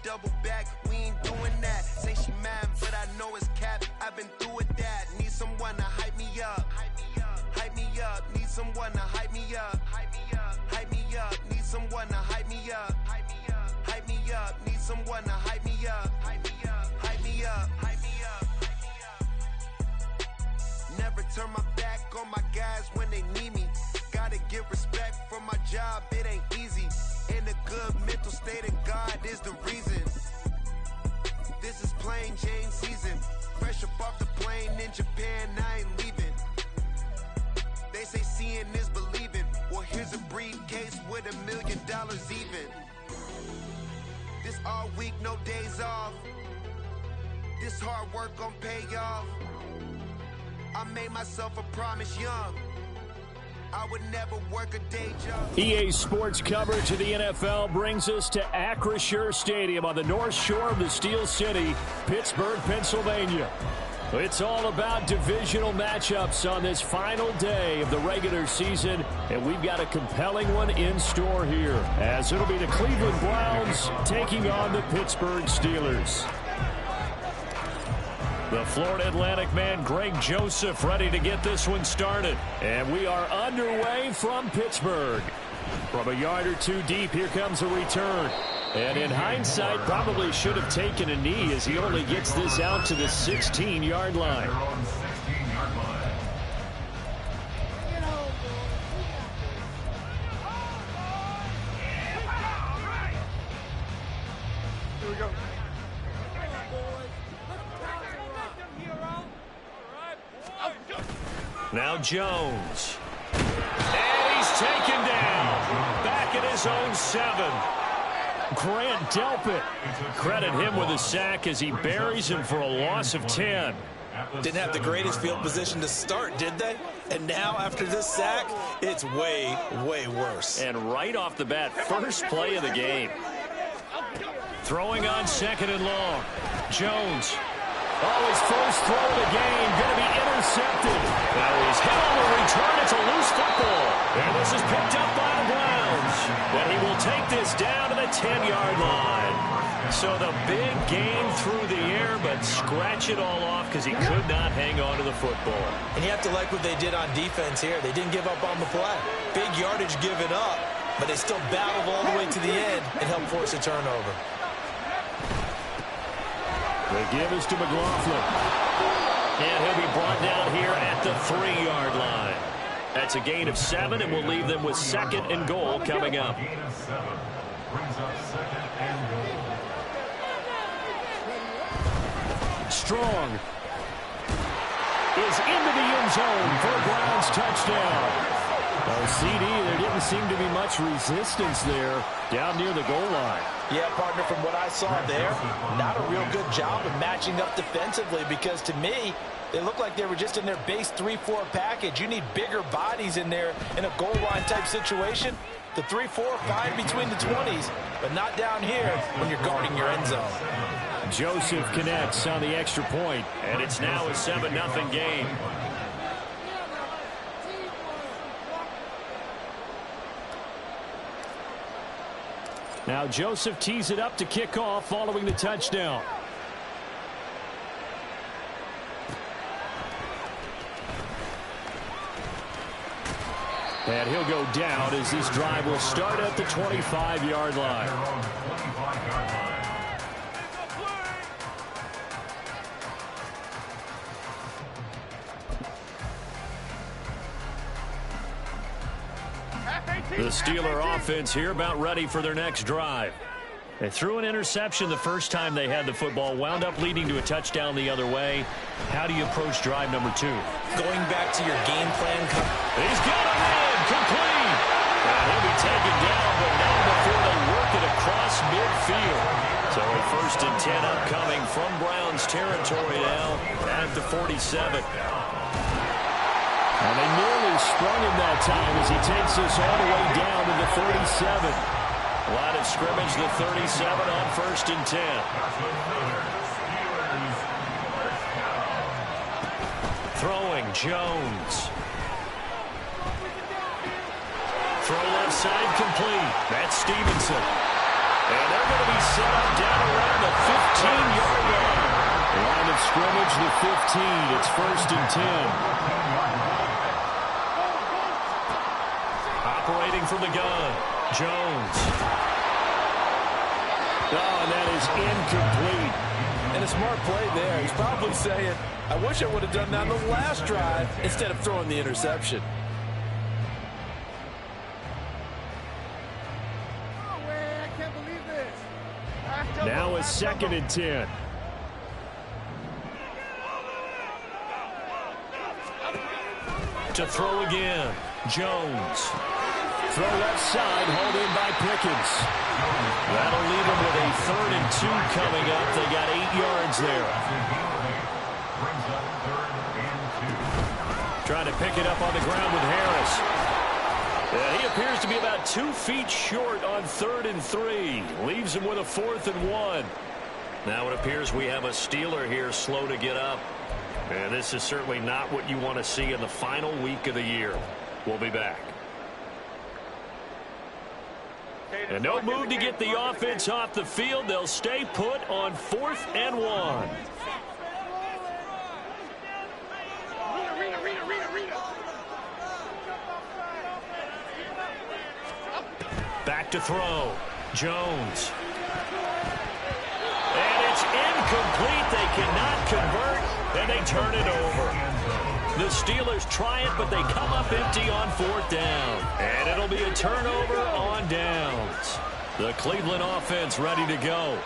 double back, we ain't doing that. Say she mad, but I know it's cap. I've been through with that. Need someone to hype me up. Hype me up. Need someone to hype me up. Hype me up. Need someone to hype me up. Hype me up. Need someone to hype me up. Hype me up. Never turn my back on my guys when they need me. Gotta give respect for my job, it ain't easy. In a good mental state, and God is the reason. This is plain Jane season. Fresh up off the plane in Japan, I ain't leaving. They say seeing is believing. Well, here's a briefcase with $1 million even. This all week, no days off. This hard work gon' pay off. I made myself a promise young. I would never work a day job. EA Sports coverage of the NFL brings us to Acrisure Stadium on the north shore of the Steel City, Pittsburgh, Pennsylvania. It's all about divisional matchups on this final day of the regular season, and we've got a compelling one in store here, as it'll be the Cleveland Browns taking on the Pittsburgh Steelers. The Florida Atlantic man, Greg Joseph, ready to get this one started. And we are underway from Pittsburgh. From a yard or two deep, here comes a return. And in hindsight, probably should have taken a knee as he only gets this out to the 16-yard line. Here we go. Now Jones. And he's taken down. Back at his own 7. Grant Delpit. Credit him with a sack as he buries him for a loss of 10. Didn't have the greatest field position to start, did they? And now after this sack, it's way, way worse. And right off the bat, first play of the game. Throwing on 2nd and long. Jones. Oh, his first throw of the game going to be intercepted. Now he's hit on the return. It's a loose football. And this is picked up by the Browns. And he will take this down to the 10-yard line. So the big gain through the air, but scratch it all off because he could not hang on to the football. And you have to like what they did on defense here. They didn't give up on the play. Big yardage given up, but they still battled all the way to the end and helped force a turnover. The give is to McLaughlin. And he'll be brought down here at the 3-yard line. That's a gain of 7, and we'll leave them with 2nd and goal coming up. Strong is into the end zone for a Browns touchdown. Well, CD, there didn't seem to be much resistance there down near the goal line. Yeah, partner, from what I saw there, not a real good job of matching up defensively because to me, they look like they were just in their base 3-4 package. You need bigger bodies in there in a goal line type situation. The 3-4, fine between the 20s, but not down here when you're guarding your end zone. Joseph connects on the extra point, and it's now a 7-0 game. Now Joseph tees it up to kick off following the touchdown. And he'll go down as this drive will start at the 25-yard line. The Steeler offense here about ready for their next drive. They threw an interception the first time they had the football, wound up leading to a touchdown the other way. How do you approach drive number 2? Going back to your game plan. He's got it in, complete. And he'll be taken down, but not before they work it across midfield. So a 1st and 10 upcoming from Browns territory now at the 47. And they nearly sprung him that time as he takes this all the way down to the 37. Line of scrimmage, the 37 on 1st and 10. Throwing, Jones. Throw left side complete. That's Stevenson. And they're going to be set up down scrimmage, the 15. It's 1st and 10. Operating from the gun, Jones. Oh, and that is incomplete. And a smart play there. He's probably saying, I wish I would have done that on the last drive instead of throwing the interception. Now a 2nd and 10. To throw again, Jones. Throw left side, hauled in by Pickens. That'll leave them with a 3rd and 2 coming up. They got 8 yards there. Trying to pick it up on the ground with Harris. He appears to be about 2 feet short on 3rd and 3. Leaves him with a 4th and 1. Now it appears we have a Steeler here slow to get up. And this is certainly not what you want to see in the final week of the year. We'll be back. And no move to get the offense off the field. They'll stay put on 4th and 1. Back to throw. Jones. And it's incomplete. They cannot convert, and they turn it over. The Steelers try it, but they come up empty on 4th down. And it'll be a turnover on downs. The Cleveland offense ready to go.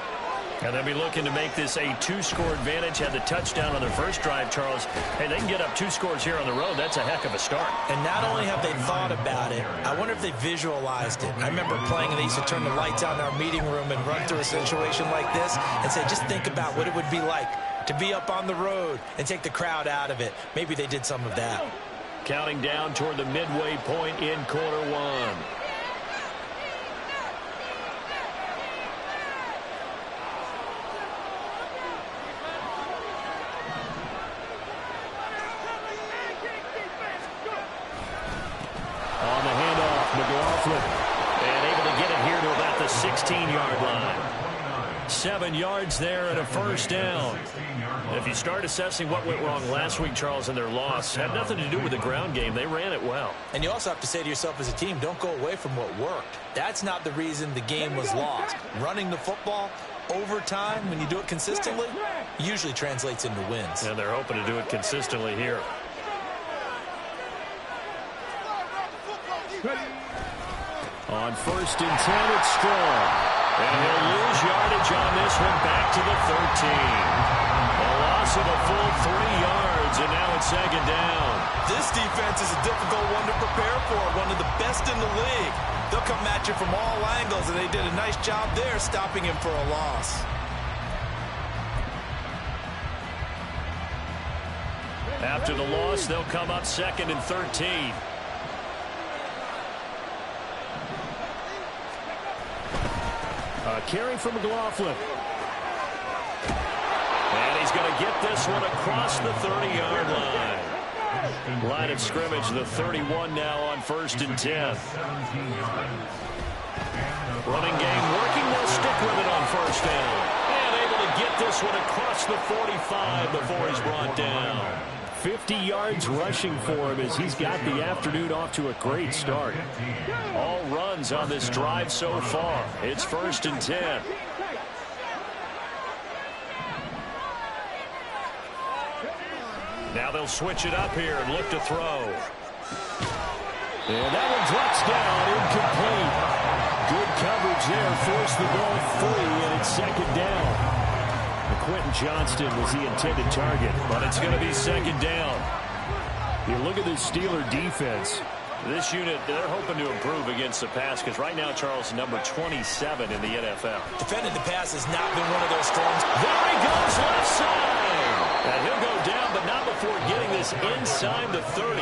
And they'll be looking to make this a 2-score advantage. Had the touchdown on their first drive, Charles. Hey, they can get up 2 scores here on the road. That's a heck of a start. And not only have they thought about it, I wonder if they visualized it. I remember playing, and they used to turn the lights out in our meeting room and run through a situation like this and say, just think about what it would be like to be up on the road and take the crowd out of it. Maybe they did some of that. Counting down toward the midway point in quarter 1. On the handoff, McLaughlin. And able to get it here to about the 16-yard line. 7 yards there and a 1st down. If you start assessing what went wrong last week, Charles, in their loss, had nothing to do with the ground game. They ran it well. And you also have to say to yourself as a team, don't go away from what worked. That's not the reason the game was lost. Running the football over time, when you do it consistently, usually translates into wins. And they're hoping to do it consistently here. On 1st and 10, it's Strong. And he'll lose yardage on this one back to the 13. A loss of a full 3 yards, and now it's 2nd down. This defense is a difficult one to prepare for, one of the best in the league. They'll come at you from all angles, and they did a nice job there stopping him for a loss. After the loss, they'll come up 2nd and 13. Carry from McLaughlin. And he's going to get this one across the 30-yard line. Line of scrimmage, the 31 now on 1st and 10. Running game working. They'll stick with it on 1st down. And able to get this one across the 45 before he's brought down. 50 yards rushing for him as he's got the afternoon off to a great start. All runs on this drive so far. It's 1st and 10. Now they'll switch it up here and look to throw. And that one drops down, incomplete. Good coverage there, forced the ball free, and it's 2nd down. Quentin Johnston was the intended target, but it's going to be 2nd down. You look at the Steeler defense. This unit, they're hoping to improve against the pass because right now, Charles, number 27 in the NFL. Defending the pass has not been one of their strengths. There he goes, left side. And he'll go down, but not before getting this inside the 30.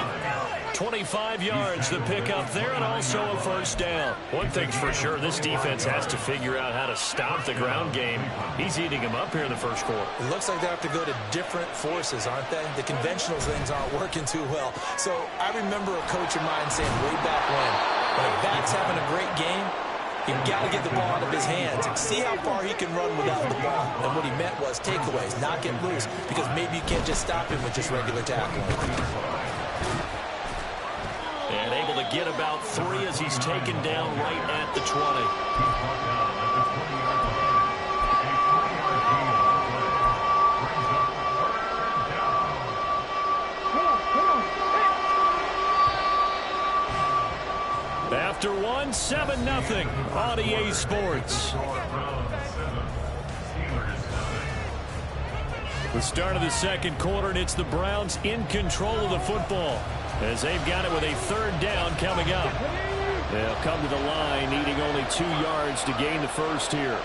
25 yards the pick up there, and also a 1st down. One thing's for sure, this defense has to figure out how to stop the ground game. He's eating him up here in the 1st quarter. It looks like they have to go to different forces, aren't they? The conventional things aren't working too well. So I remember a coach of mine saying way back when a back's having a great game, You've got to get the ball out of his hands. See how far he can run without the ball. And what he meant was takeaways, not get loose, because maybe you can't just stop him with just regular tackling. And able to get about 3 as he's taken down right at the 20. After one, 7-0 on EA Sports. The start of the second quarter, and it's the Browns in control of the football as they've got it with a 3rd down coming up. They'll come to the line, needing only 2 yards to gain the first here.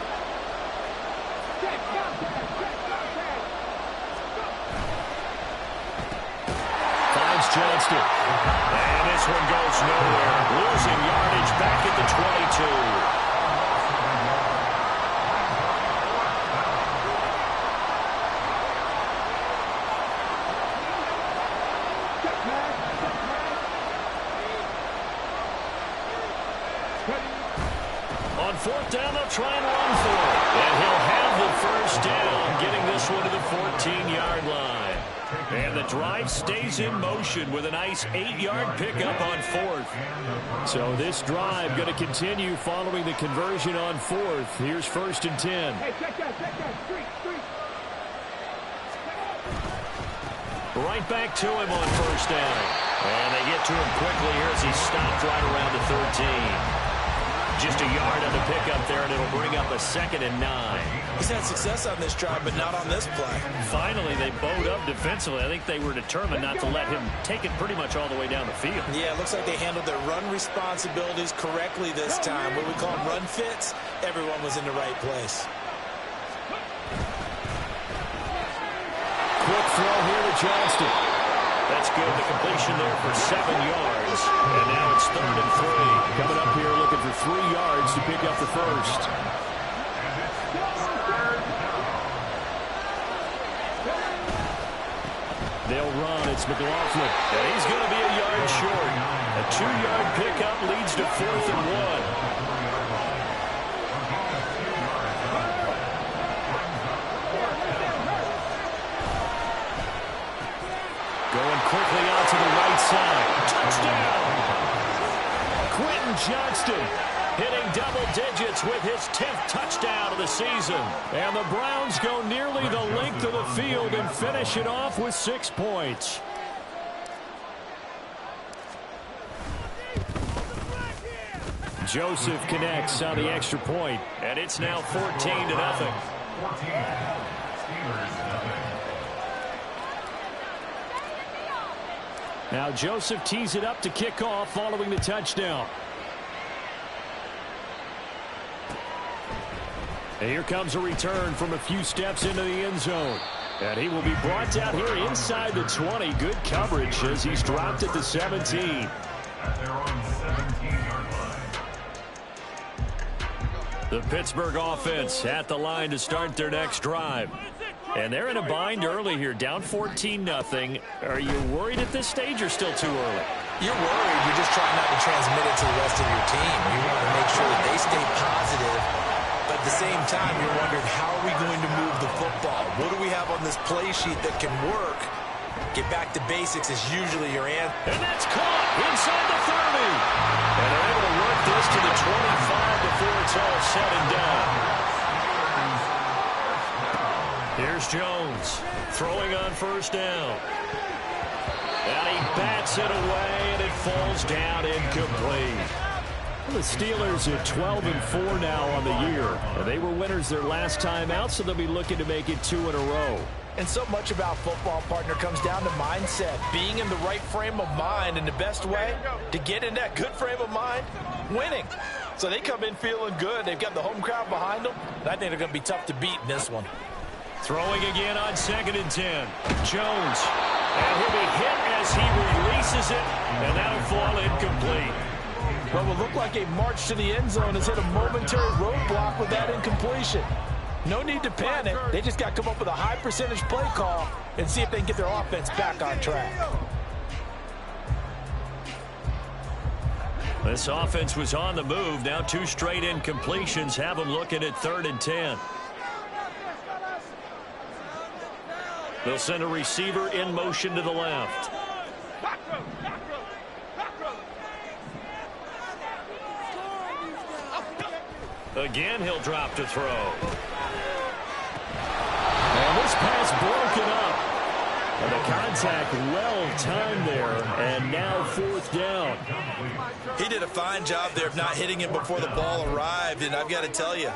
Finds Johnston. And this one goes nowhere. Losing yardage back at the 22. On 4th down, they'll try and run for it. And he'll have the first down, getting this one to the 14-yard line. And the drive stays in motion with a nice 8-yard pickup on 4th. So this drive going to continue following the conversion on 4th. Here's 1st and 10. Right back to him on 1st down. And they get to him quickly here as he's stopped right around the 13. Just a yard on the pickup there, and it'll bring up a 2nd and 9. He's had success on this drive, but not on this play. Finally, they bowed up defensively. I think they were determined not to let him take it pretty much all the way down the field. Yeah, it looks like they handled their run responsibilities correctly this time. What we call them run fits, everyone was in the right place. Quick throw here to Johnston. That's good. The completion there for 7 yards. And now it's 3rd and 3. Coming up here looking for 3 yards to pick up the first. They'll run. It's McLaughlin. And he's going to be a yard short. A 2-yard pickup leads to 4th and 1. Going quickly out to the right side. Touchdown! Quentin Johnston hitting double digits with his 10th touchdown of the season. And the Browns go nearly the length of the field and finish it off with 6 points. Joseph connects on the extra point, and it's now 14-0. Now Joseph tees it up to kick off following the touchdown. And here comes a return from a few steps into the end zone. And he will be brought down here inside the 20. Good coverage as he's dropped at the 17. The Pittsburgh offense at the line to start their next drive. And they're in a bind early here, down 14-0. Are you worried at this stage or still too early? You're worried. You're just trying not to transmit it to the rest of your team. You want to make sure that they stay positive. But at the same time, you're wondering, how are we going to move the football? What do we have on this play sheet that can work? Get back to basics is usually your answer. And that's caught inside the 30. And they're able to work this to the 25 before it's all said and done. Here's Jones throwing on 1st down. And he bats it away, and it falls down incomplete. The Steelers are 12-4 now on the year. They were winners their last time out, so they'll be looking to make it 2 in a row. And so much about football, partner, comes down to mindset. Being in the right frame of mind, and the best way to get in that good frame of mind, winning. So they come in feeling good. They've got the home crowd behind them. And I think they're going to be tough to beat in this one. Throwing again on 2nd and 10. Jones. And he'll be hit as he releases it. And that'll fall incomplete. What will look like a march to the end zone has hit a momentary roadblock with that incompletion. No need to panic. They just got to come up with a high percentage play call and see if they can get their offense back on track. This offense was on the move. Now 2 straight incompletions have them looking at 3rd and 10. They'll send a receiver in motion to the left. Again, he'll drop to throw. And this pass broken up. And the contact well timed there, and now 4th down. He did a fine job there of not hitting him before the ball arrived, and I've got to tell you,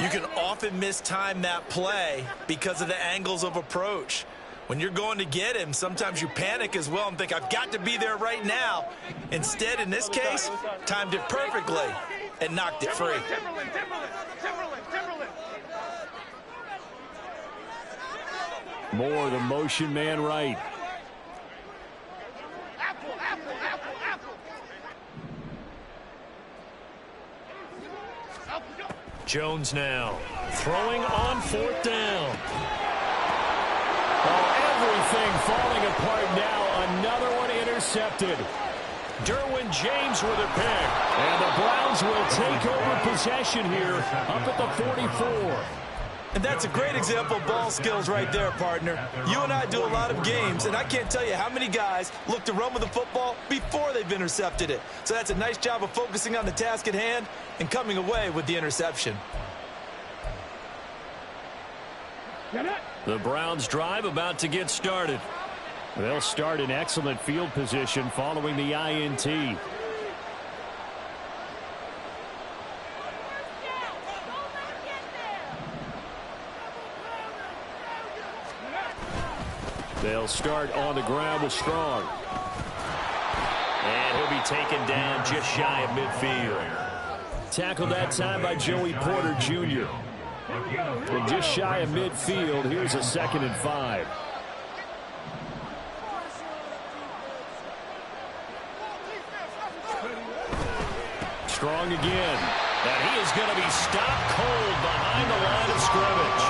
you can often mistime that play because of the angles of approach. When you're going to get him, sometimes you panic as well and think, I've got to be there right now. Instead, in this case, timed it perfectly and knocked it free. More the motion man right. Jones now throwing on 4th down. Oh, everything falling apart now. Another one intercepted. Derwin James with a pick. And the Browns will take over possession here up at the 44. And that's a great example of ball skills right there, partner. You and I do a lot of games, and I can't tell you how many guys look to run with the football before they've intercepted it. So that's a nice job of focusing on the task at hand and coming away with the interception. The Browns drive about to get started. They'll start in excellent field position following the INT. They'll start on the ground with Strong. And he'll be taken down just shy of midfield. Tackled that time by Joey Porter Jr. And just shy of midfield, here's a 2nd and 5. Strong again. And he is going to be stopped cold behind the line of scrimmage.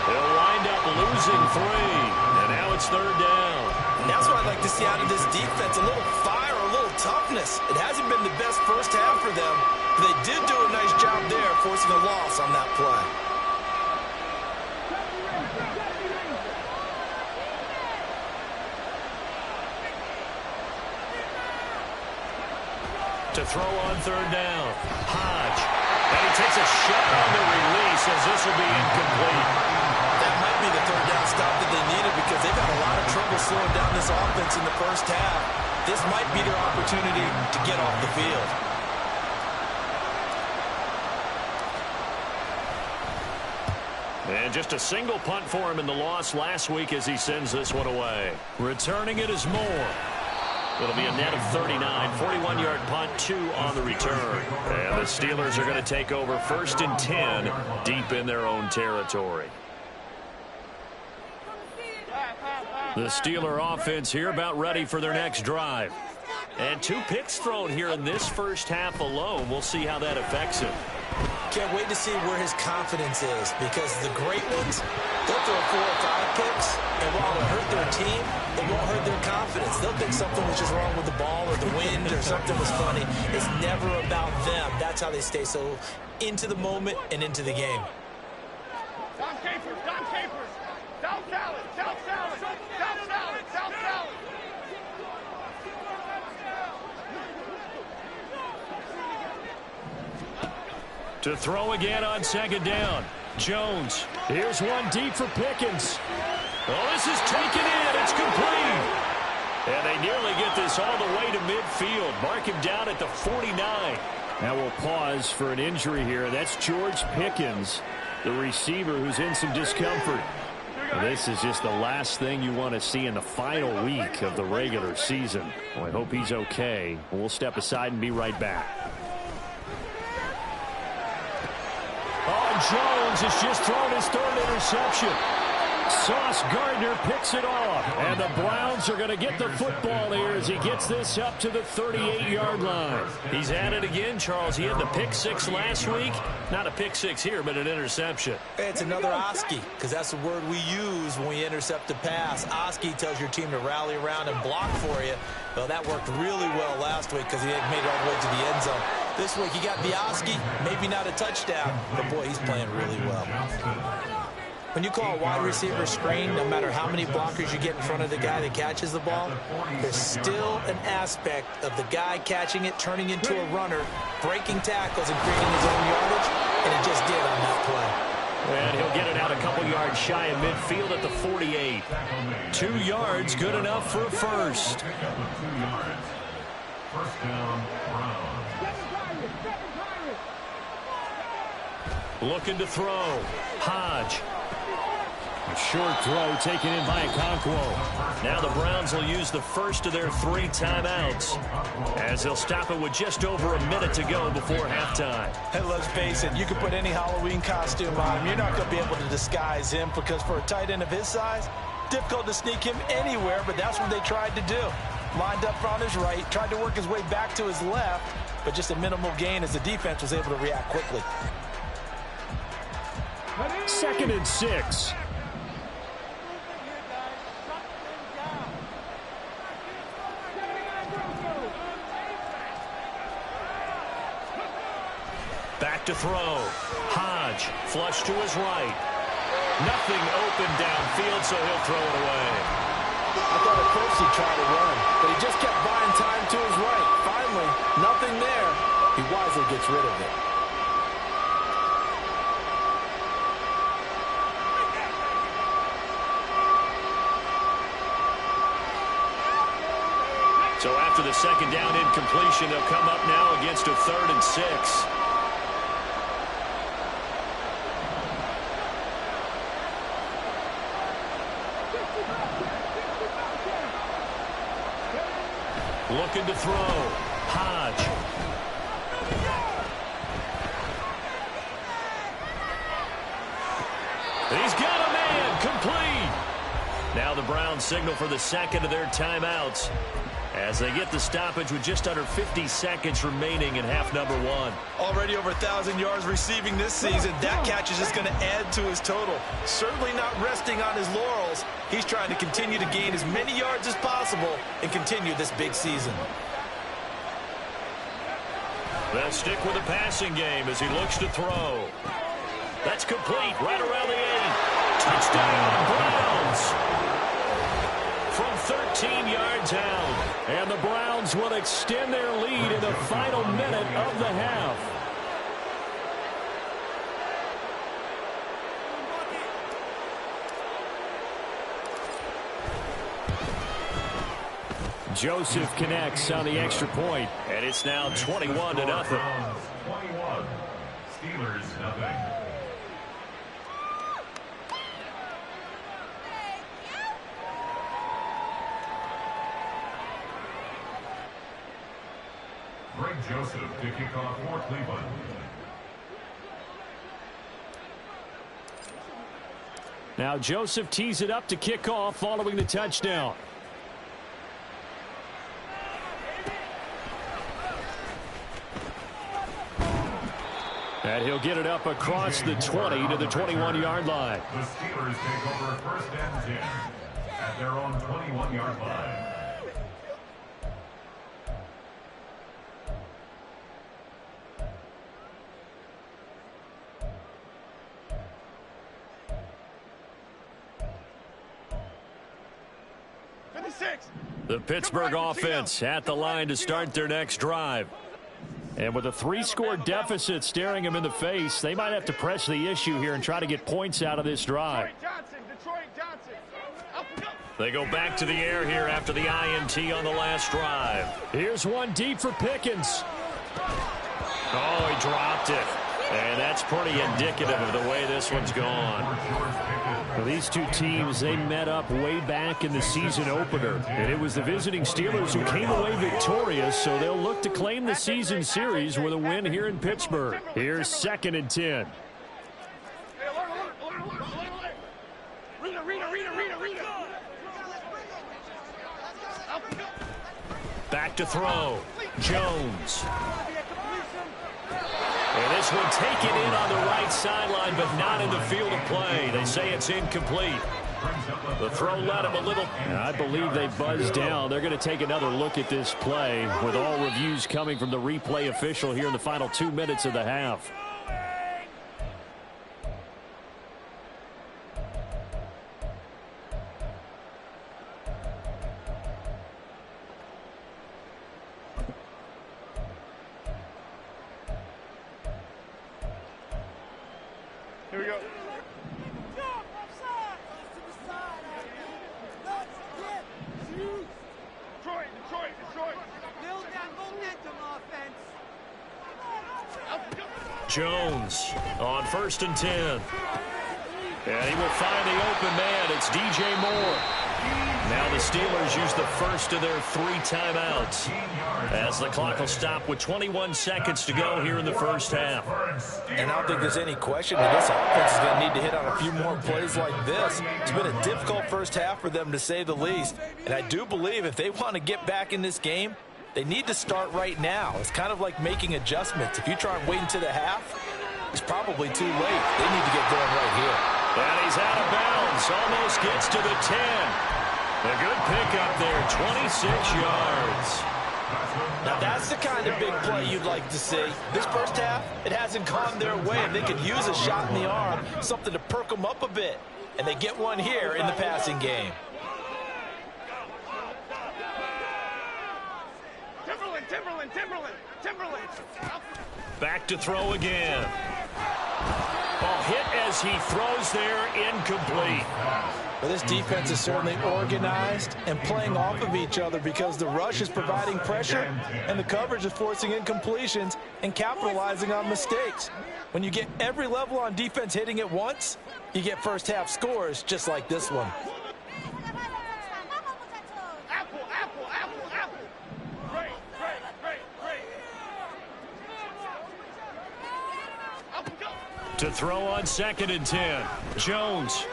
He'll wind up losing 3. And now it's 3rd down. And that's what I'd like to see out of this defense. A little fire, a little toughness. It hasn't been the best first half for them. But they did do a nice job there, forcing a loss on that play. To throw on 3rd down. Hodge. And he takes a shot on the release as this will be incomplete. That might be the 3rd down stop that they needed because they've had a lot of trouble slowing down this offense in the first half. This might be their opportunity to get off the field. And just a single punt for him in the loss last week as he sends this one away. Returning it is Moore. It'll be a net of 39, 41-yard punt, 2 on the return. And the Steelers are going to take over 1st and 10 deep in their own territory. The Steeler offense here about ready for their next drive. And 2 picks thrown here in this first half alone. We'll see how that affects him. Can't wait to see where his confidence is because the great ones, they'll throw 4 or 5 picks, and while it'll hurt their team, it won't hurt their confidence. They'll think something was just wrong with the ball or the wind or something was funny. It's never about them. That's how they stay so into the moment and into the game. Don Capers, South Salad, South Salad, South Salad, South Salad. To throw again on 2nd down. Jones. Here's one deep for Pickens. Oh, this is taken in. It's complete. And they nearly get this all the way to midfield. Mark him down at the 49. Now we'll pause for an injury here. That's George Pickens, the receiver who's in some discomfort. This is just the last thing you want to see in the final week of the regular season. Well, I hope he's okay. We'll step aside and be right back. Oh, Jones has just thrown his 3rd interception. Sauce Gardner picks it off. And the Browns are going to get the football here as he gets this up to the 38-yard line. He's at it again, Charles. He had the pick six last week. Not a pick six here, but an interception. It's another Oski, because that's the word we use when we intercept a pass. Oski tells your team to rally around and block for you. Well, that worked really well last week because he had made it all the way to the end zone. This week, he got the Oski, maybe not a touchdown, but boy, he's playing really well. When you call a wide receiver screen, no matter how many blockers you get in front of the guy that catches the ball, there's still an aspect of the guy catching it, turning into a runner, breaking tackles and creating his own yardage, and he just did on that play. And he'll get it out a couple yards shy of midfield at the 48. 2 yards, good enough for a first. First down, Browns. Looking to throw. Hodge. A short throw taken in by Okonkwo. Now the Browns will use the first of their 3 timeouts as they'll stop it with just over a minute to go before halftime. And let's face it, you can put any Halloween costume on him. You're not going to be able to disguise him because for a tight end of his size, difficult to sneak him anywhere, but that's what they tried to do. Lined up on his right, tried to work his way back to his left, but just a minimal gain as the defense was able to react quickly. 2nd and 6. Back to throw. Hodge, flush to his right. Nothing open downfield, so he'll throw it away. I thought at first he'd try to run, but he just kept buying time to his right. Finally, nothing there. He wisely gets rid of it. So after the second down incompletion, they'll come up now against a 3rd and 6. Looking to throw. Hodge. He's got a man. Complete. Now the Browns signal for the second of their timeouts as they get the stoppage with just under 50 seconds remaining in half number 1. Already over 1,000 yards receiving this season. That catch is just going to add to his total. Certainly not resting on his laurels. He's trying to continue to gain as many yards as possible and continue this big season. They'll stick with the passing game as he looks to throw. That's complete right around the 8. Touchdown, Browns! From 13 yards out. And the Browns will extend their lead in the final minute of the half. Joseph connects on the extra point, and it's now 21-0. 21. Steelers, nothing. Greg Joseph to kick off for Cleveland. Now Joseph tees it up to kick off following the touchdown. And he'll get it up across the 20 to the 21-yard line. The Steelers take over 1st and 10 at their own 21-yard line. The Pittsburgh offense at the line to start their next drive. And with a 3-score deficit staring them in the face, they might have to press the issue here and try to get points out of this drive. They go back to the air here after the INT on the last drive. Here's one deep for Pickens. Oh, he dropped it. And that's pretty indicative of the way this one's gone. Well, these two teams, they met up way back in the season opener. And it was the visiting Steelers who came away victorious, so they'll look to claim the season series with a win here in Pittsburgh. Here's 2nd and 10. Read it. Back to throw. Jones. And this one taken in on the right sideline, but not in the field of play. They say it's incomplete. The throw led him a little. I believe they buzzed down. They're going to take another look at this play with all reviews coming from the replay official here in the final 2 minutes of the half. Here we go. Detroit. Build that momentum offense. Jones on 1st and 10. And he will find the open man. It's DJ Moore. Now the Steelers use the first of their 3 timeouts as the clock will stop with 21 seconds to go here in the first half. And I don't think there's any question that this offense is going to need to hit on a few more plays like this. It's been a difficult first half for them, to say the least. And I do believe if they want to get back in this game, they need to start right now. It's kind of like making adjustments. If you try and wait until the half, it's probably too late. They need to get going right here. And he's out of bounds. Almost gets to the 10. A good pickup there, 26 yards. Now that's the kind of big play you'd like to see. This first half, it hasn't gone their way, and they could use a shot in the arm, something to perk them up a bit. And they get one here in the passing game. Timberland. Back to throw again. Ball hit as he throws there, incomplete. Well, this defense is certainly organized and playing off of each other because the rush is providing pressure and the coverage is forcing incompletions and capitalizing on mistakes. When you get every level on defense hitting at once, you get first half scores just like this one. Apple. Great. To throw on 2nd and 10. Jones.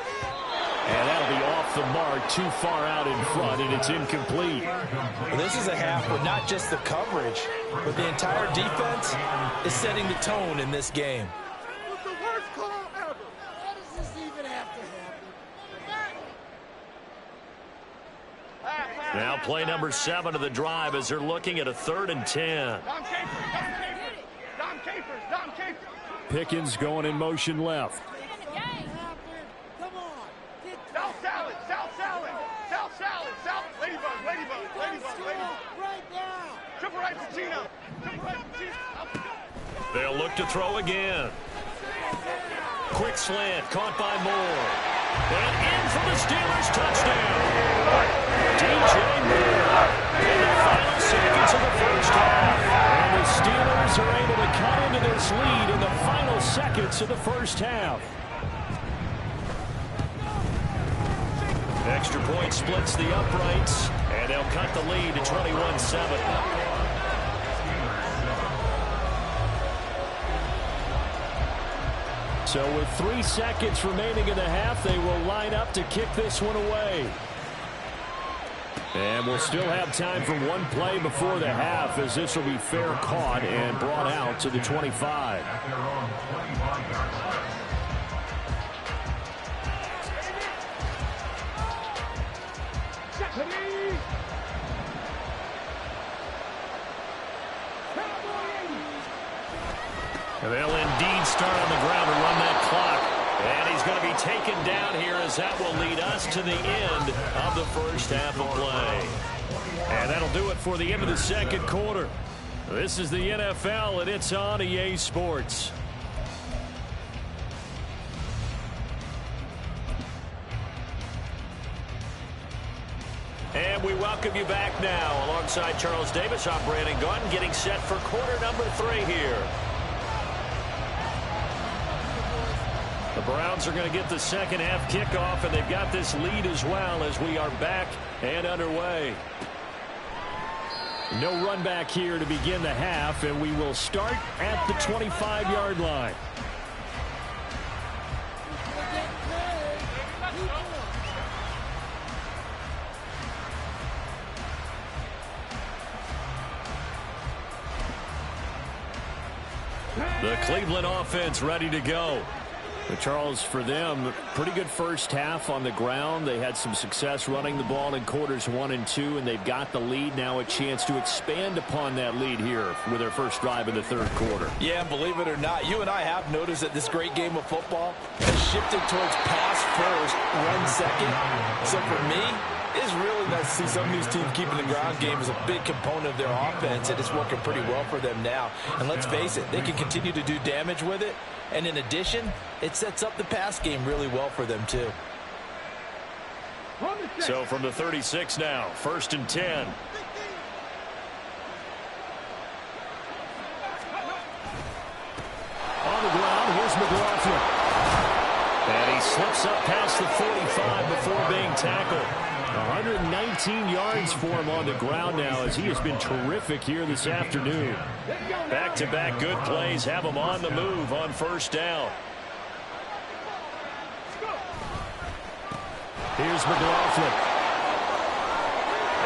And that'll be off the mark, too far out in front, and it's incomplete. Well, this is a half where not just the coverage, but the entire defense is setting the tone in this game. What's the worst call ever? Why does this even have to happen? Now play number 7 of the drive as they're looking at a 3rd and 10. Dom Capers. Pickens going in motion left. South. Ladybug. Right now. Triple right to Gino. They'll look to throw again. Quick slant, caught by Moore. And in for the Steelers touchdown. DJ Moore in the final seconds of the first half. And the Steelers are able to cut into this lead in the final seconds of the first half. Extra point splits the uprights, and they'll cut the lead to 21-7. So with 3 seconds remaining in the half, they will line up to kick this one away. And we'll still have time for one play before the half, as this will be fair caught and brought out to the 25. And they'll indeed start on the ground to run that clock. And he's going to be taken down here, as that will lead us to the end of the first half of play. And that'll do it for the end of the second quarter. This is the NFL, and it's on EA Sports. And we welcome you back now. Alongside Charles Davis, I'm Brandon Gunn, getting set for quarter number 3 here. The Browns are going to get the second half kickoff, and they've got this lead as well as we are back and underway. No run back here to begin the half, and we will start at the 25-yard line. The Cleveland offense ready to go. But Charles, for them, pretty good first half on the ground. They had some success running the ball in quarters 1 and 2, and they've got the lead. Now a chance to expand upon that lead here with their first drive in the third quarter. Yeah, and believe it or not, you and I have noticed that this great game of football has shifted towards pass first, run second. So for me, it's really nice to see some of these teams keeping the ground game as a big component of their offense, and it's working pretty well for them now. And let's face it, they can continue to do damage with it. And in addition, it sets up the pass game really well for them, too. So from the 36 now, 1st and 10. On the ground, here's McLaughlin. And he slips up past the 45 before being tackled. 119 yards for him on the ground now as he has been terrific here this afternoon. Back-to-back good plays have him on the move on first down. Here's McLaughlin.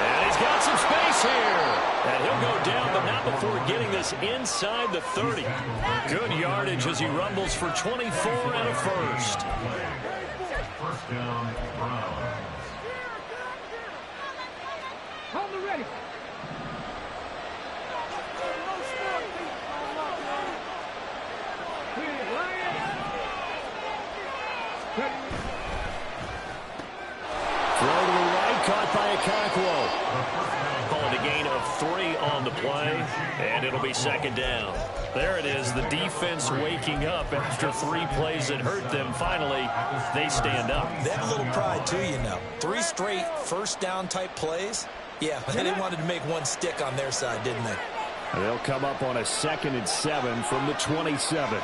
And he's got some space here. And he'll go down, but not before getting this inside the 30. Good yardage as he rumbles for 24 and a first. First down, Browns. Hold the ready. Throw to the right, caught by Okonkwo. Called a gain of 3 on the play, and it'll be second down. There it is, the defense waking up after 3 plays that hurt them. Finally, they stand up. They have a little pride, too, you know. 3 straight first down type plays. Yeah, they wanted to make one stick on their side, didn't they? They'll come up on a 2nd and 7 from the 27.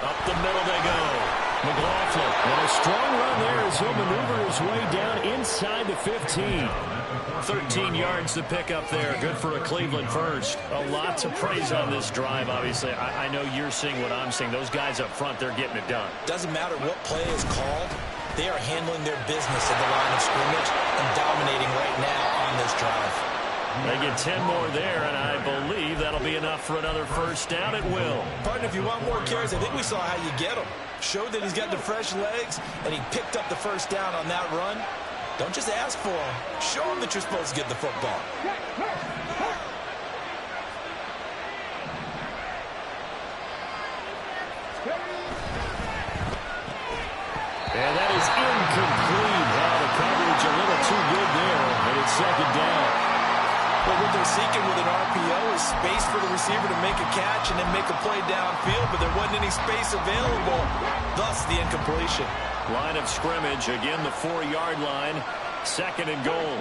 Up the middle they go. McLaughlin. And a strong run there as he'll maneuver his way down inside the 15. 13 yards to pick up there. Good for a Cleveland first. A lot to praise on this drive, obviously. I know you're seeing what I'm seeing. Those guys up front, they're getting it done. Doesn't matter what play is called. They are handling their business at the line of scrimmage and dominating right now on this drive. They get 10 more there, and I believe that'll be enough for another first down at will. Partner, if you want more carries, I think we saw how you get them. Showed that he's got the fresh legs, and he picked up the first down on that run. Don't just ask for him. Show him that you're supposed to get the football. And that is incomplete. The coverage a little too good there, and it's second down. But what they're seeking with an RPO is space for the receiver to make a catch and then make a play downfield, but there wasn't any space available, thus the incompletion. Line of scrimmage, again the 4-yard line, 2nd and goal.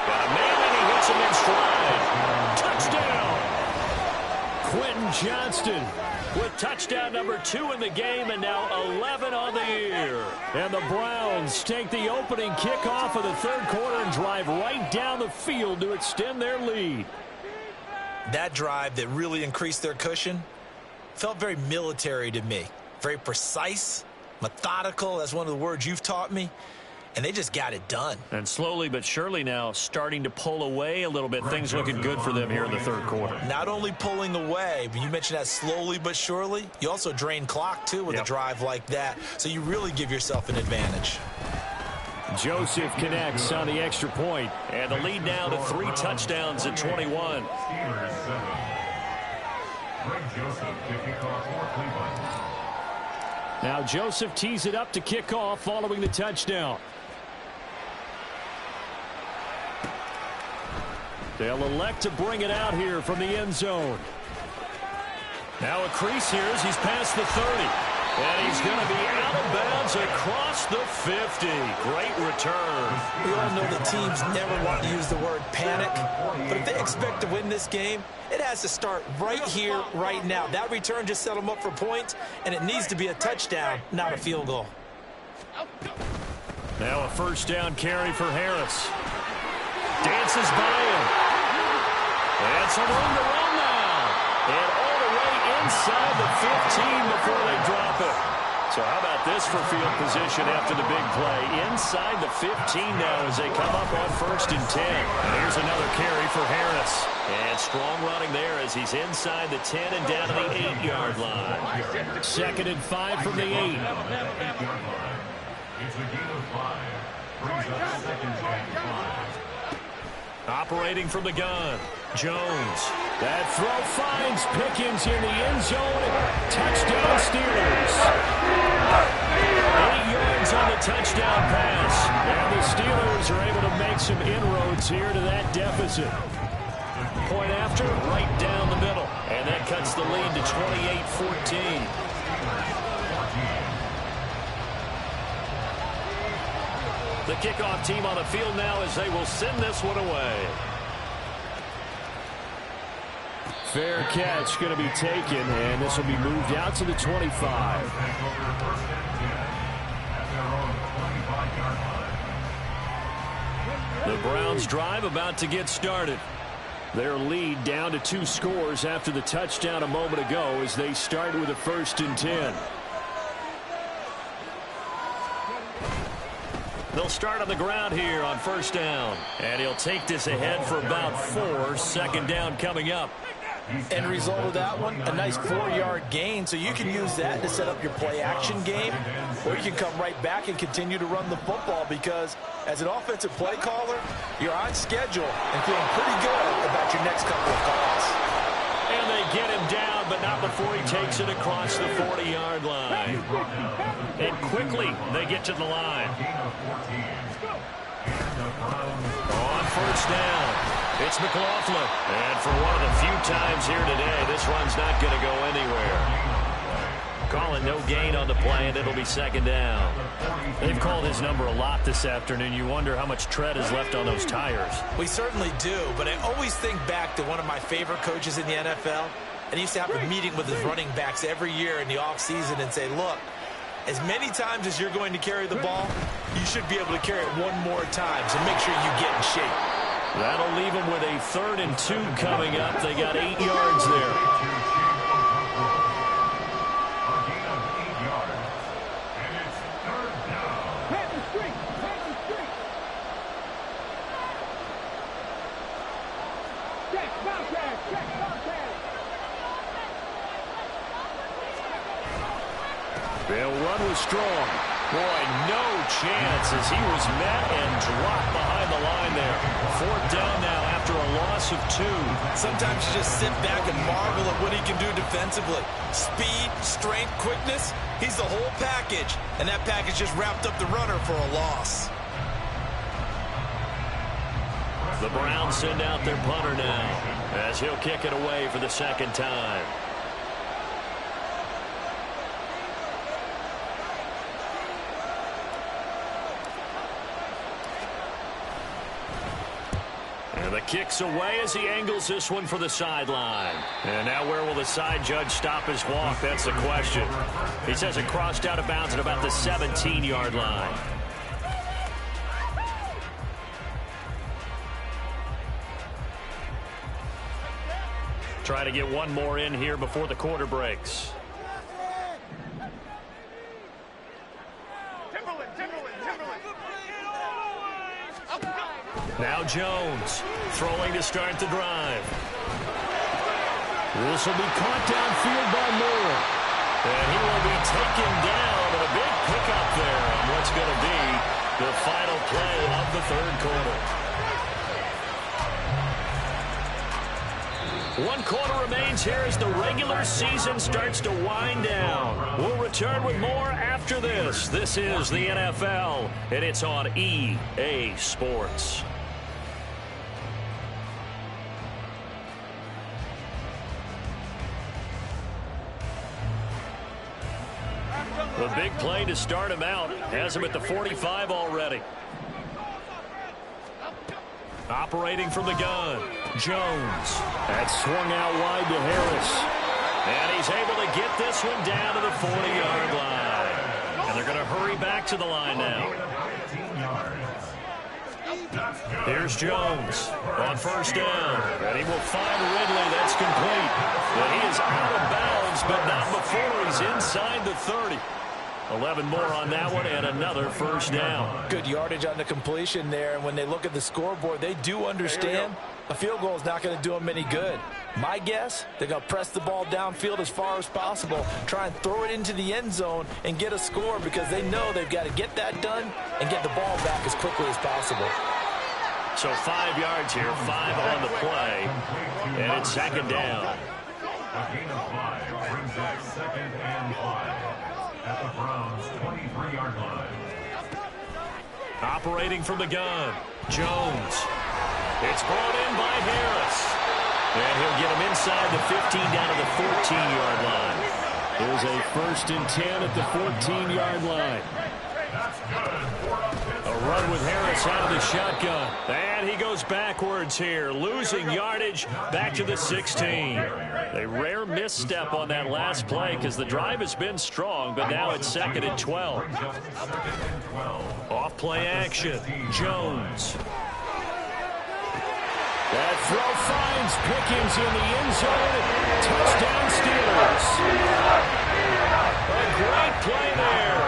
Got a man and he hits him in stride. Touchdown! Quentin Johnston with touchdown number 2 in the game, and now 11 on the year. And the Browns take the opening kickoff of the third quarter and drive right down the field to extend their lead. That drive that really increased their cushion felt very military to me. Very precise, methodical, that's one of the words you've taught me. And they just got it done. And slowly but surely now starting to pull away a little bit. Things looking good for them here in the third quarter. Not only pulling away, but you mentioned that slowly but surely. You also drain clock, too, with a drive like that. So you really give yourself an advantage. Joseph connects on the extra point. And the lead now to 3 touchdowns at 21. Steelers 7. Greg Joseph to kick off for Cleveland. Now Joseph tees it up to kick off following the touchdown. They'll elect to bring it out here from the end zone. Now a crease here as he's past the 30. And he's going to be out of bounds across the 50. Great return. We all know that teams never want to use the word panic. But if they expect to win this game, it has to start right here, right now. That return just set them up for points, and it needs to be a touchdown, not a field goal. Now a first down carry for Harris. Dances by him. And some room to run now. And all the way play inside the 15 before they drop it. So how about this for field position after the big play? Inside the 15 now as they come up on 1st and 10. And here's another carry for Harris. And strong running there as he's inside the 10 and down to the 8-yard line. 2nd and 5 from the 8. It's a gain of 5. Brings up 2nd and 5. Operating from the gun, Jones. That throw finds Pickens in the end zone. Touchdown Steelers. 8 yards on the touchdown pass. And the Steelers are able to make some inroads here to that deficit. Point after, right down the middle. And that cuts the lead to 28-14. The kickoff team on the field now as they will send this one away. Fair catch going to be taken, and this will be moved out to the 25. The Browns drive about to get started. Their lead down to 2 scores after the touchdown a moment ago as they start with a 1st and 10. They'll start on the ground here on 1st down. And he'll take this ahead for about 4. 2nd down coming up. End result of that one, a nice 4-yard gain. So you can use that to set up your play-action game, or you can come right back and continue to run the football because as an offensive play caller, you're on schedule and feeling pretty good about your next couple of calls. And they get him down, but not before he takes it across the 40-yard line. And quickly, they get to the line. On 1st down, it's McLaughlin. And for one of the few times here today, this run's not going to go anywhere. Calling no gain on the play, and it'll be 2nd down. They've called his number a lot this afternoon. You wonder how much tread is left on those tires. We certainly do, but I always think back to one of my favorite coaches in the NFL. And he used to have a meeting with his running backs every year in the offseason and say, look, as many times as you're going to carry the ball, you should be able to carry it one more time, so make sure you get in shape. That'll leave them with a 3rd and 2 coming up. They got 8 yards there. They'll run with strong. Boy, no chance as he was met and dropped behind the line there. 4th down now after a loss of 2. Sometimes you just sit back and marvel at what he can do defensively. Speed, strength, quickness, he's the whole package. And that package just wrapped up the runner for a loss. The Browns send out their punter now as he'll kick it away for the 2nd time. And the kick's away as he angles this one for the sideline. And now where will the side judge stop his walk? That's the question. He says it crossed out of bounds at about the 17-yard line. Try to get one more in here before the quarter breaks. Now Jones throwing to start the drive. This will be caught downfield by Moore. And he will be taken down, and a big pickup there on what's going to be the final play of the 3rd quarter. 1 quarter remains here as the regular season starts to wind down. We'll return with more after this. This is the NFL, and it's on EA Sports. The big play to start him out has him at the 45 already. Operating from the gun, Jones. That's swung out wide to Harris. And he's able to get this one down to the 40-yard line. And they're going to hurry back to the line now. Here's Jones on first down. And he will find Ridley. That's complete. But he is out of bounds, but not before he's inside the 30. 11 more on that one and another first down. Good yardage on the completion there. And when they look at the scoreboard, they do understand a field goal is not going to do them any good. My guess, they're going to press the ball downfield as far as possible, try and throw it into the end zone and get a score because they know they've got to get that done and get the ball back as quickly as possible. So 5 yards here, 5 on the play, and it's second down. A gain of 5 brings up 2nd and 5 at the Browns' 23-yard line. Operating from the gun, Jones. It's brought in by Harris. And he'll get him inside the 15 down to the 14-yard line. There's a 1st and 10 at the 14-yard line. A run with Harris out of the shotgun. And he goes backwards here, losing yardage back to the 16. A rare misstep on that last play because the drive has been strong, but now it's 2nd and 12. Off play action, Jones. That throw finds Pickens in the end zone. Touchdown Steelers. A great play there.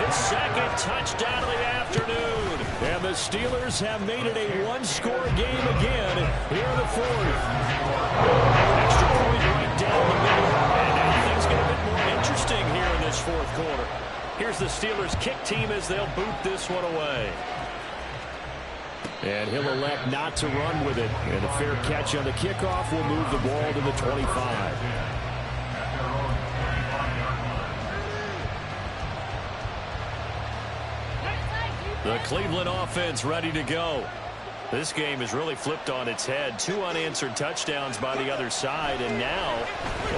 His 2nd touchdown of the afternoon. And the Steelers have made it a one-score game again here in the 4th. Extra point right down the middle. And now things get a bit more interesting here in this 4th quarter. Here's the Steelers kick team as they'll boot this one away. And he'll elect not to run with it. And a fair catch on the kickoff will move the ball to the 25. The Cleveland offense ready to go. This game is really flipped on its head. 2 unanswered touchdowns by the other side. And now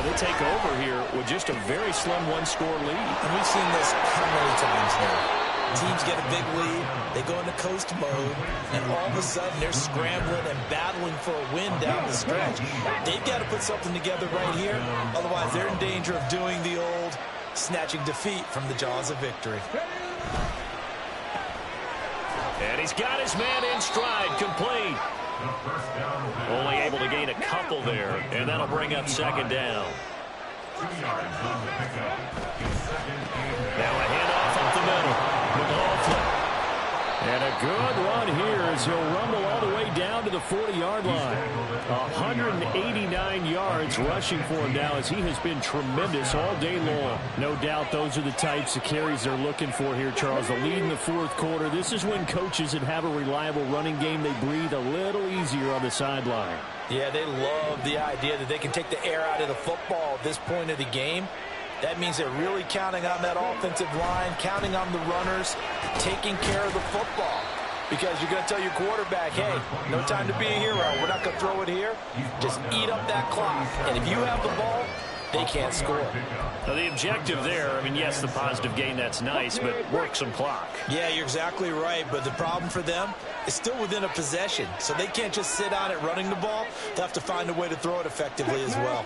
they take over here with just a very slim one-score lead. And we've seen this how many times now? Teams get a big lead, they go into coast mode, and all of a sudden they're scrambling and battling for a win down the stretch. They've got to put something together right here, otherwise they're in danger of doing the old snatching defeat from the jaws of victory. And he's got his man in stride, complete. Only able to gain a couple there, and that'll bring up 2nd down. 2 yards on the pickup. Now a handoff up the middle. And a good run here as he'll rumble all the way down to the 40-yard line. 189 yards rushing for him now as he has been tremendous all day long. No doubt those are the types of carries they're looking for here, Charles. The lead in the 4th quarter. This is when coaches that have a reliable running game, they breathe a little easier on the sideline. Yeah, they love the idea that they can take the air out of the football at this point of the game. That means they're really counting on that offensive line, counting on the runners, taking care of the football. Because you're going to tell your quarterback, hey, no time to be a hero. We're not going to throw it here. Just eat up that clock. And if you have the ball, they can't score. Now the objective there, I mean, yes, the positive gain, that's nice, but work some clock. Yeah, you're exactly right. But the problem for them is still within a possession. So they can't just sit on it running the ball. They'll have to find a way to throw it effectively as well.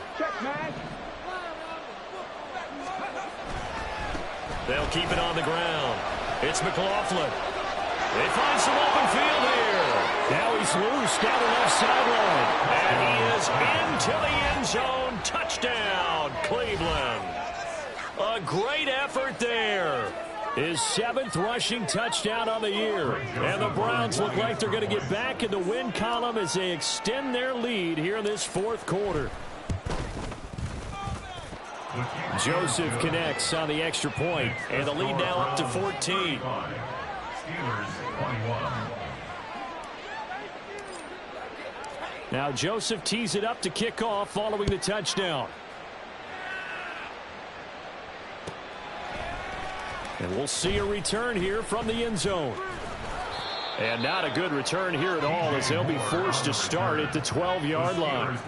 They'll keep it on the ground. It's McLaughlin. They find some open field here. Now he's loose down the left sideline. And he is into the end zone. Touchdown, Cleveland. A great effort there. His 7th rushing touchdown on the year. And the Browns look like they're going to get back in the win column as they extend their lead here in this 4th quarter. Joseph connects on the extra point, and the lead now up to 14. Now Joseph tees it up to kick off following the touchdown. And we'll see a return here from the end zone. And not a good return here at all as they'll be forced to start at the 12-yard line.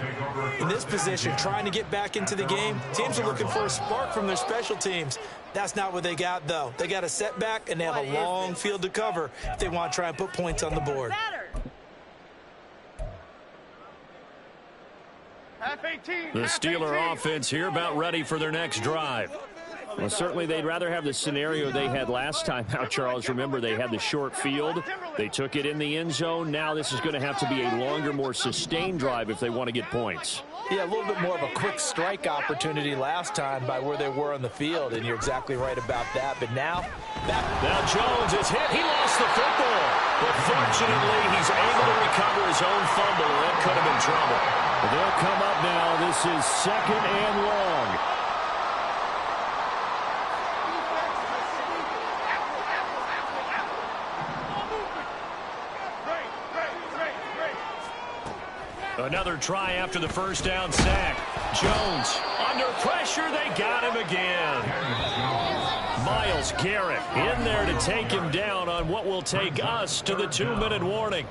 In this position, trying to get back into the game, teams are looking for a spark from their special teams. That's not what they got, though. They got a setback, and they have a long field to cover if they want to try and put points on the board. The Steeler offense here about ready for their next drive. Well, certainly they'd rather have the scenario they had last time out, Charles. Remember, they had the short field. They took it in the end zone. Now this is going to have to be a longer, more sustained drive if they want to get points. Yeah, a little bit more of a quick strike opportunity last time by where they were on the field, and you're exactly right about that. But now Jones is hit. He lost the football. But fortunately, he's able to recover his own fumble, and that could have been trouble. But they'll come up now. This is 2nd and long. Another try after the first down sack. Jones under pressure. They got him again. Myles Garrett in there to take him down on what will take us to the 2-minute warning.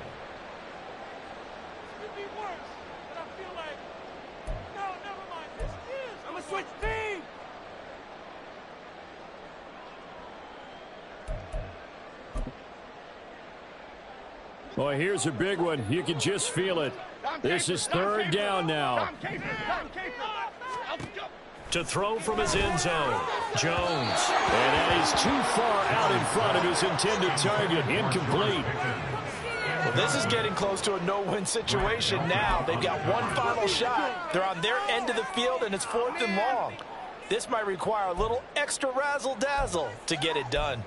I'm going to switch teams. Boy, here's a big one. You can just feel it. This is 3rd down now. To throw from his end zone, Jones. And that is too far out in front of his intended target. Incomplete. Well, this is getting close to a no-win situation now. They've got one final shot. They're on their end of the field, and it's 4th and long. This might require a little extra razzle-dazzle to get it done.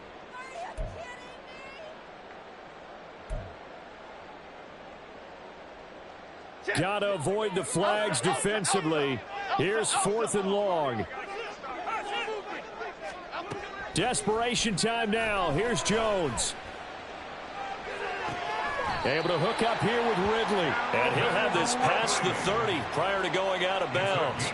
Got to avoid the flags defensively. Here's 4th and long. Desperation time now. Here's Jones. Able to hook up here with Ridley. And he'll have this past the 30 prior to going out of bounds.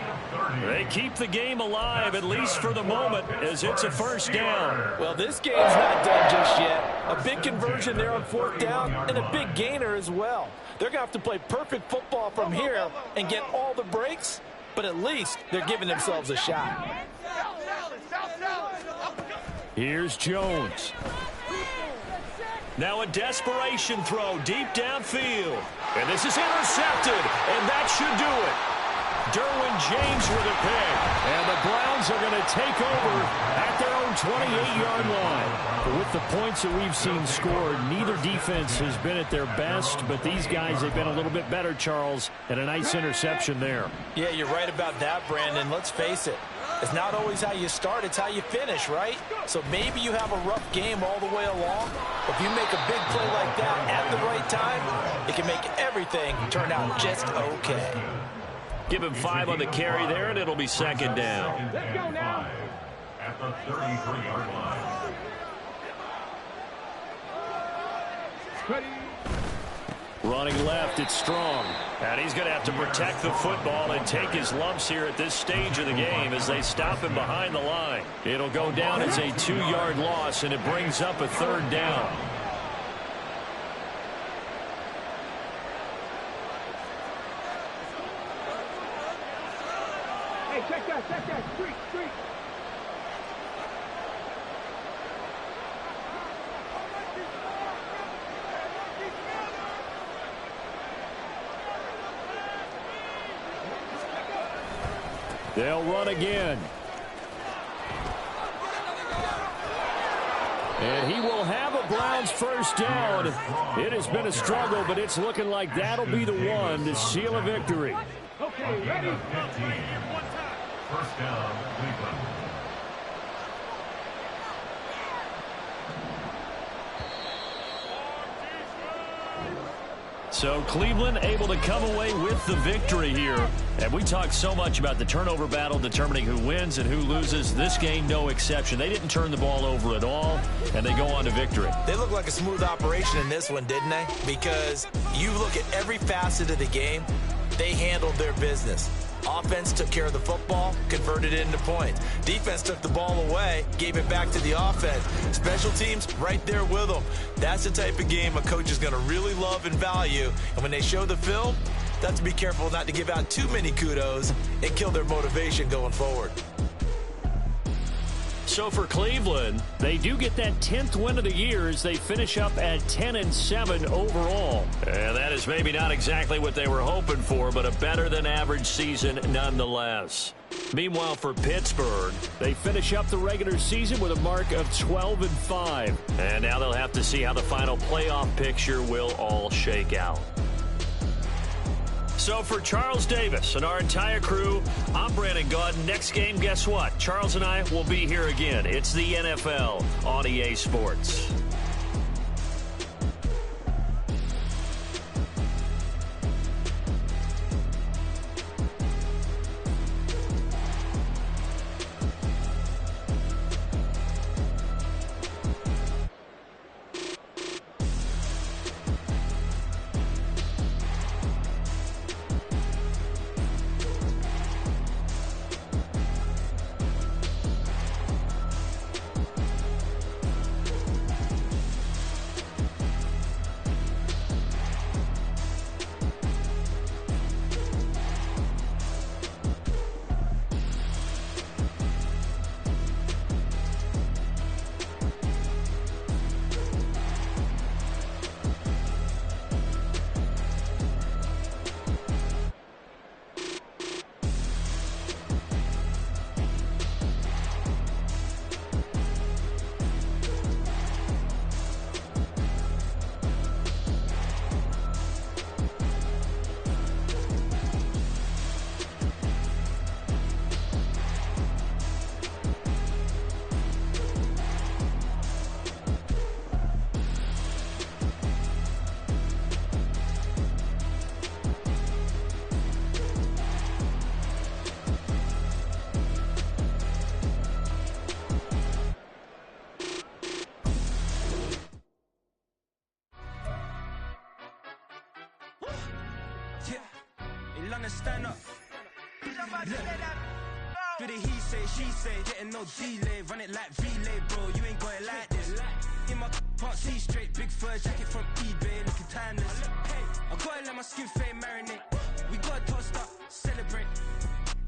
They keep the game alive, at least for the moment, as it's a 1st down. Well, this game's not done just yet. A big conversion there on 4th down and a big gainer as well. They're going to have to play perfect football from here and get all the breaks, but at least they're giving themselves a shot. Here's Jones. Now a desperation throw deep downfield. And this is intercepted, and that should do it. Derwin James with a pick. And the Browns are going to take over at their own 28-yard line. But with the points that we've seen scored, neither defense has been at their best, but these guys have been a little bit better, Charles, and a nice interception there. Yeah, you're right about that, Brandon. Let's face it. It's not always how you start, it's how you finish, right? So maybe you have a rough game all the way along. But if you make a big play like that at the right time, it can make everything turn out just okay. Give him 5 on the carry there, and it'll be 2nd down. Let's go now. At the 33-yard line. Ready. Running left, it's Strong. And he's going to have to protect the football and take his lumps here at this stage of the game as they stop him behind the line. It'll go down as a 2-yard loss, and it brings up a 3rd down. Hey, check that, street. They'll run again. And he will have a Browns 1st down. It has been a struggle, but it's looking like that'll be the one to seal a victory. Okay, ready? 15. 1st down, Cleveland. So Cleveland able to come away with the victory here. And we talked so much about the turnover battle determining who wins and who loses. This game, no exception. They didn't turn the ball over at all, and they go on to victory. They look like a smooth operation in this one, didn't they? Because you look at every facet of the game, they handled their business. Offense took care of the football, converted it into points. Defense took the ball away, gave it back to the offense. Special teams right there with them. That's the type of game a coach is going to really love and value. And when they show the film, they have to be careful not to give out too many kudos and kill their motivation going forward. So for Cleveland, they do get that 10th win of the year as they finish up at 10-7 overall. And that is maybe not exactly what they were hoping for, but a better than average season nonetheless. Meanwhile, for Pittsburgh, they finish up the regular season with a mark of 12-5. And now they'll have to see how the final playoff picture will all shake out. So for Charles Davis and our entire crew, I'm Brandon Gaudin. Next game, guess what? Charles and I will be here again. It's the NFL on EA Sports. Stand up. Do the he say, she say, getting no delay, run it like relay, bro. You ain't got it like this. In my part C straight, big fur jacket from eBay, looking timeless. I gotta let my skin fade marinate. We gotta toast up, celebrate.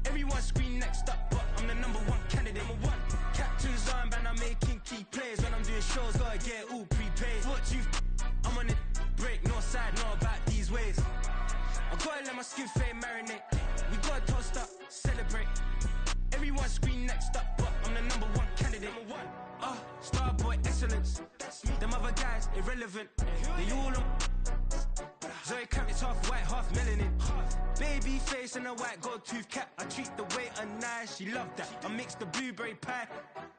Everyone scream next up, but I'm the #1 candidate. Captain's armband, I'm making key plays. When I'm doing shows, gotta get it all prepaid. What you I'm on it, break, no side, know about these ways. I gotta let my skin fade marinate. We gotta toast up, celebrate. Everyone scream next up, but I'm the #1 candidate. Starboy excellence. Them other guys irrelevant. They all on. Zoe Kravitz half white, half melanin. Baby face and a white gold tooth cap. I treat the waiter nice, she love that. I mix the blueberry pie.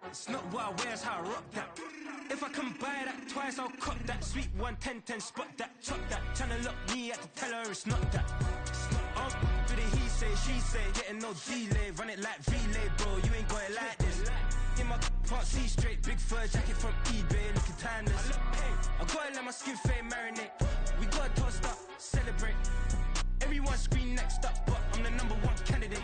It's not what I wear, it's how I rock that. If I can buy that twice, I'll cop that. Sweet 110, spot that, chop that. Tryna lock me at the teller, it's not that. Do the he say, she say, getting no delay, run it like relay, bro. You ain't got it like this. In my part C straight, big fur jacket from eBay, looking timeless. I gotta let my skin fade marinate. We gotta toast up, celebrate. Everyone scream next up, but I'm the #1 candidate.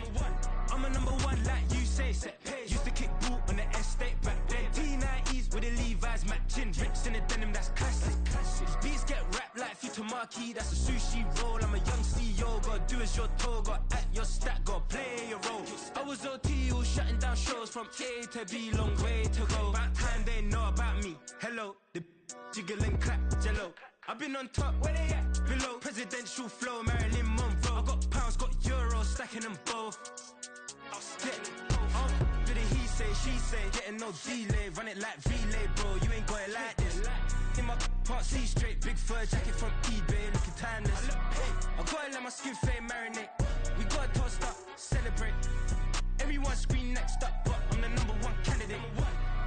I'm a #1 like you say, set pace. Used to kick boot on the estate back then. T90s with the Levi's matching. Rips in the denim, that's classic. These beats get wrapped like Futamaki, that's a sushi roll. I'm a young CEO, gotta do as you're told. Gotta act your stat, gotta play your role. I was OT, all shutting down shows from A to B, long way to go. About time they know about me. Hello, the jiggle and clap, jello. I've been on top, where they at? Below, presidential flow, Marilyn Monroe. I got pounds, got euros, stacking them both. Do the he say, she say, getting no delay, run it like relay, bro. You ain't got it like this. In my part C straight, big fur jacket from eBay, looking timeless. I gotta let my skin fade marinate. We gotta toast up, celebrate. Everyone scream next up, but I'm the #1 candidate.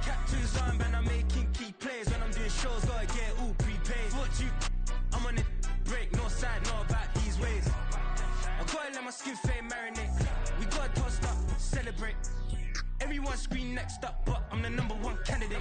Captain's armband, I'm making key plays. When I'm doing shows, gotta get it all prepaid. What you I'm on it, break, no side, know about these ways. I gotta let my skin fade marinate. We gotta toast up, celebrate. Everyone scream next up, but I'm the #1 candidate.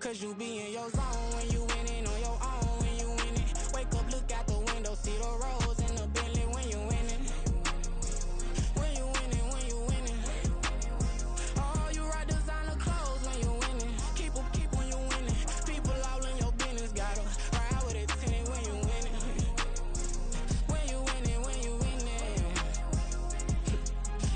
Cause you be in your zone when you winning on your own when you winning. Wake up, look out the window, see the roads in the Bentley when you winning. When you winning, when you winning. Oh, you rock designer clothes when you winning. Keep when you winning. People all in your business, gotta ride with it tinted when you winning. When you winning, when you winning.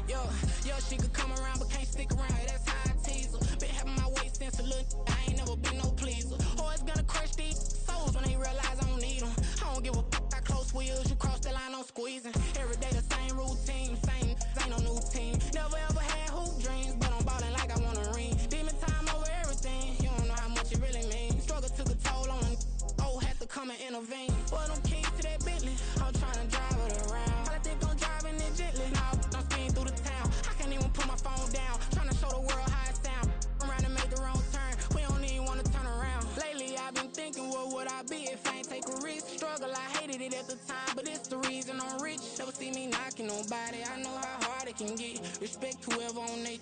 Yo, she could come around but can't stick around. That's how I tease her. Been having my weight since a little. I ain't never been no pleaser. Always gonna crush these souls when they realize I don't need them. I don't give a I close wheels. You cross the line, I'm squeezing. Every day the same routine, same ain't no new team. Never ever had hoop dreams, but I'm ballin' like I want a ring. Demon time over everything. You don't know how much it really means. Struggle took a toll on them. Oh, had to come and intervene. Well, them keys to that Bentley, I'm tryna drive it around. I think I'm driving it gently. Now I'm speeding through the town. I can't even put my phone down. Tryna show the world how it sound. Around and make the wrong turn. We don't even wanna turn around. Lately I've been thinking, what would I be if I ain't take a risk? Struggle, I hated it at the time, but it's the reason I'm rich. Never see me knocking nobody. I know how hard it can get. Respect whoever on they.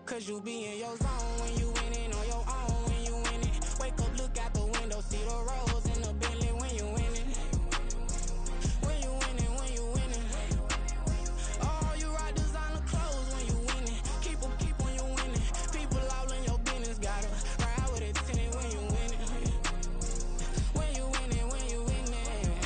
Cause you be in your zone when you winning on your own when you winning. Wake up, look out the window, see the roads in the Bentley when you winning. When you winning, when you winning. Oh, you rock designer clothes when you winning. Keep when you winning. People all in your business, gotta ride with it tinted when you winning. When you winning, when you winning.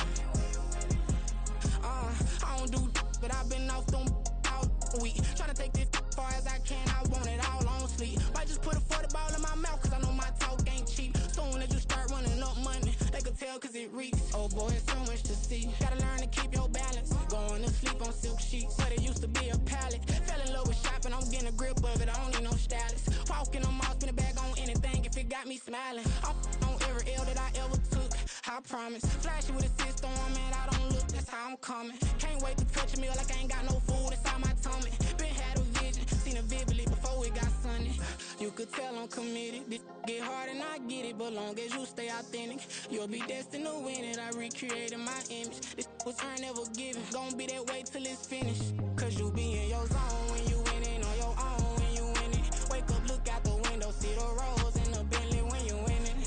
I don't do but I've been off them all week. Tryna take this far as I can, I want it all on sleep. Might just put a 40 ball in my mouth, cause I know my talk ain't cheap. Soon as you start running up money, they could tell cause it reeks. Oh boy, it's so much to see. Gotta learn to keep your balance. Going to sleep on silk sheets, but it used to be a pallet. Fell in love with shopping, I'm getting a grip of it, I don't need no stylist. Walking on mall, spin a bag on anything if it got me smiling. I'm on every L that I ever took, I promise. Flashy with a system, man, I don't look, that's how I'm coming. Can't wait to touch a meal like I ain't got no food inside my tummy. Been had a vision, seen it vividly before it got sunny. You could tell I'm committed. This get hard and I get it, but long as you stay authentic, you'll be destined to win it. I recreated my image. This was earned, never given. Gonna be that way till it's finished. Cause you be in your zone when you winning on your own when you winning. Wake up, look out the window, see the roads in the Bentley when you winning.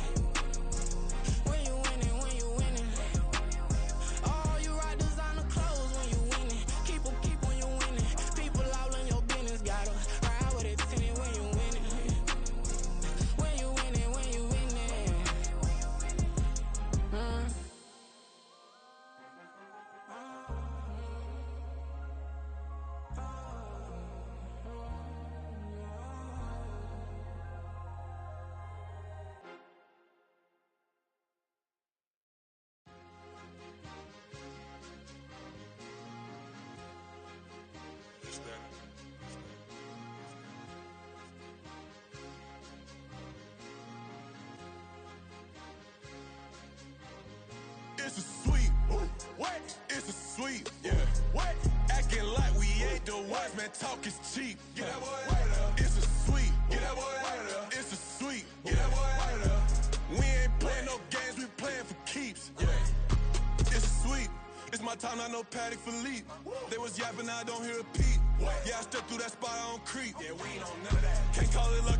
When you winning, when you winning. Oh, you rock designer clothes when you winning. Keep when you winning. People all in your business, gotta ride with it tinted when you winning. When you winning, when you winning. It's a sweep. What? It's a sweep. Yeah. What? Acting like we ain't the ones, man. Talk is cheap. Get that boy out of there. It's a sweep. Get that boy out of there. It's a sweep. Get that boy out of there. We ain't playing no games. We playing for keeps. Yeah. It's a sweep. It's my time. I know Patek Philippe. They was yapping. I don't hear a peep. Yeah, I stepped through that spot. I don't creep. Yeah, we ain't on none of that. Can't call it lucky.